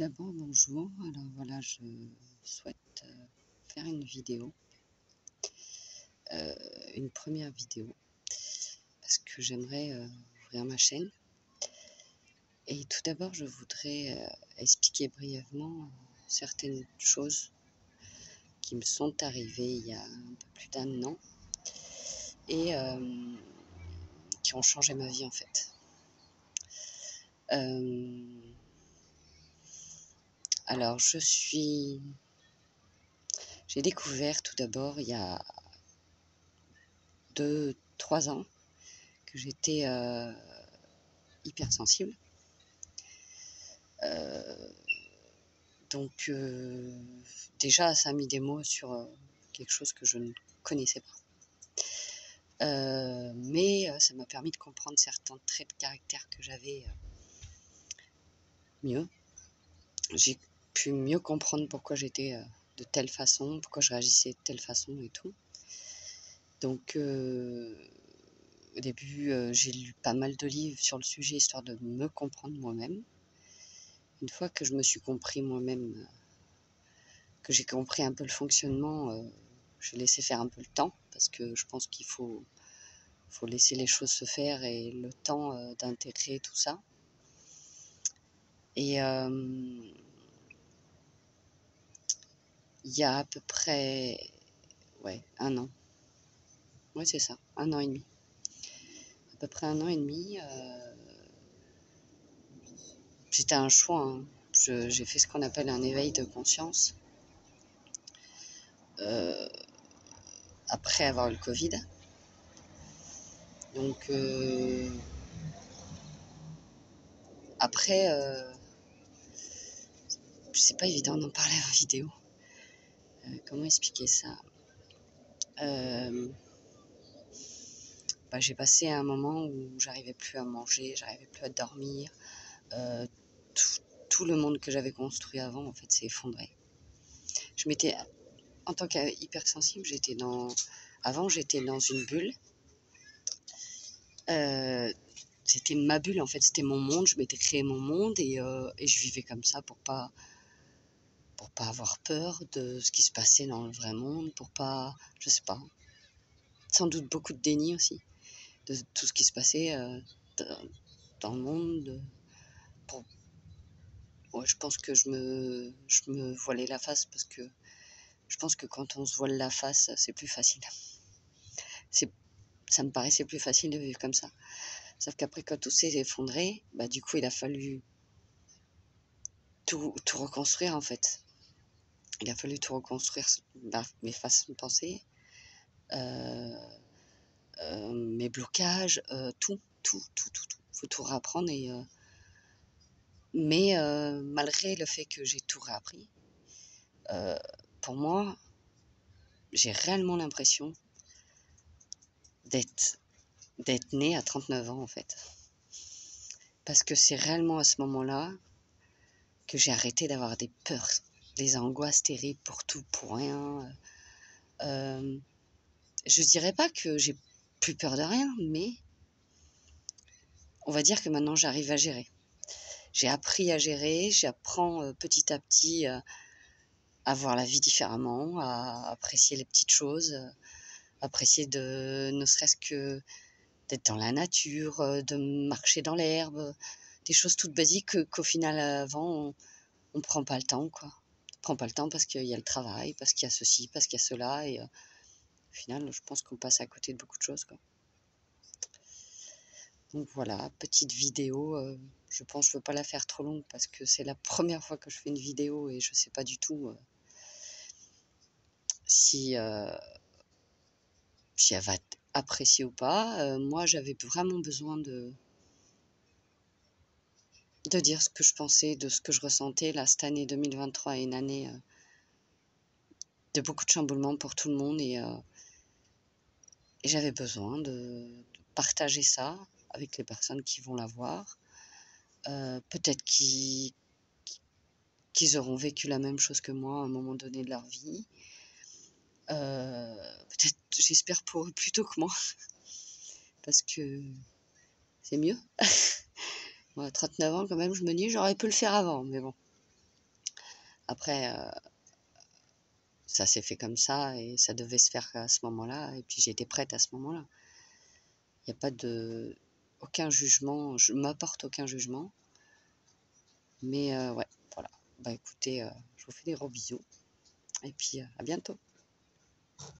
d'abord, bonjour. Alors voilà, je souhaite faire une vidéo, une première vidéo, parce que j'aimerais ouvrir ma chaîne. Et tout d'abord, je voudrais expliquer brièvement certaines choses qui me sont arrivées il y a un peu plus d'1 an et qui ont changé ma vie en fait. Alors, j'ai découvert tout d'abord il y a 2-3 ans que j'étais hypersensible. Donc déjà, ça a mis des mots sur quelque chose que je ne connaissais pas. Mais ça m'a permis de comprendre certains traits de caractère que j'avais mieux. J'ai pu mieux comprendre pourquoi j'étais de telle façon, pourquoi je réagissais de telle façon et tout. Donc au début, j'ai lu pas mal de livres sur le sujet, histoire de me comprendre moi-même. Une fois que je me suis compris moi-même, que j'ai compris un peu le fonctionnement, j'ai laissé faire un peu le temps, parce que je pense qu'il faut laisser les choses se faire et le temps d'intégrer tout ça. Et il y a à peu près 1 an. Ouais, c'est ça, 1 an et demi. À peu près 1 an et demi, c'était un choix, hein. J'ai fait ce qu'on appelle un éveil de conscience après avoir eu le Covid. Donc après, c'est pas évident d'en parler en vidéo. Comment expliquer ça? J'ai passé un moment où j'arrivais plus à manger, j'arrivais plus à dormir. Tout le monde que j'avais construit avant, en fait, s'est effondré. En tant qu'hypersensible, avant, j'étais dans une bulle. C'était ma bulle, en fait, c'était mon monde. Je m'étais créé mon monde et je vivais comme ça pour pas avoir peur de ce qui se passait dans le vrai monde, je sais pas, sans doute beaucoup de déni aussi, de tout ce qui se passait dans le monde. Je pense que je me voilais la face, parce que je pense que quand on se voile la face, c'est plus facile. Ça me paraissait plus facile de vivre comme ça. Sauf qu'après, quand tout s'est effondré, du coup, il a fallu tout reconstruire, en fait. Il a fallu tout reconstruire, mes façons de penser, mes blocages, tout. Faut tout réapprendre. Mais malgré le fait que j'ai tout réappris, pour moi, j'ai réellement l'impression d'être née à 39 ans, en fait. Parce que c'est réellement à ce moment-là que j'ai arrêté d'avoir des peurs, des angoisses terribles pour tout, pour rien. Je dirais pas que j'ai plus peur de rien, mais on va dire que maintenant j'arrive à gérer. J'ai appris à gérer, j'apprends petit à petit à voir la vie différemment, à apprécier les petites choses, apprécier ne serait-ce que d'être dans la nature, de marcher dans l'herbe, des choses toutes basiques qu'au final, avant, on prend pas le temps, quoi. On prend pas le temps parce qu'il y a le travail, parce qu'il y a ceci, parce qu'il y a cela, et au final, je pense qu'on passe à côté de beaucoup de choses, quoi. Donc voilà, petite vidéo, je veux pas la faire trop longue, parce que c'est la première fois que je fais une vidéo et je sais pas du tout si elle va être appréciée ou pas. Moi, j'avais vraiment besoin de dire ce que je pensais, de ce que je ressentais. Là, cette année 2023 est une année de beaucoup de chamboulements pour tout le monde, et j'avais besoin de partager ça avec les personnes qui vont la voir. Peut-être qu'ils auront vécu la même chose que moi à un moment donné de leur vie. Peut-être, j'espère pour eux plutôt que moi, parce que c'est mieux. Moi, à 39 ans, quand même, je me dis, j'aurais pu le faire avant, mais bon. Après, ça s'est fait comme ça et ça devait se faire à ce moment-là et puis j'étais prête à ce moment-là. Il y a pas de aucun jugement, je m'apporte aucun jugement, mais ouais, voilà. Bah, écoutez, je vous fais des gros bisous et puis, à bientôt.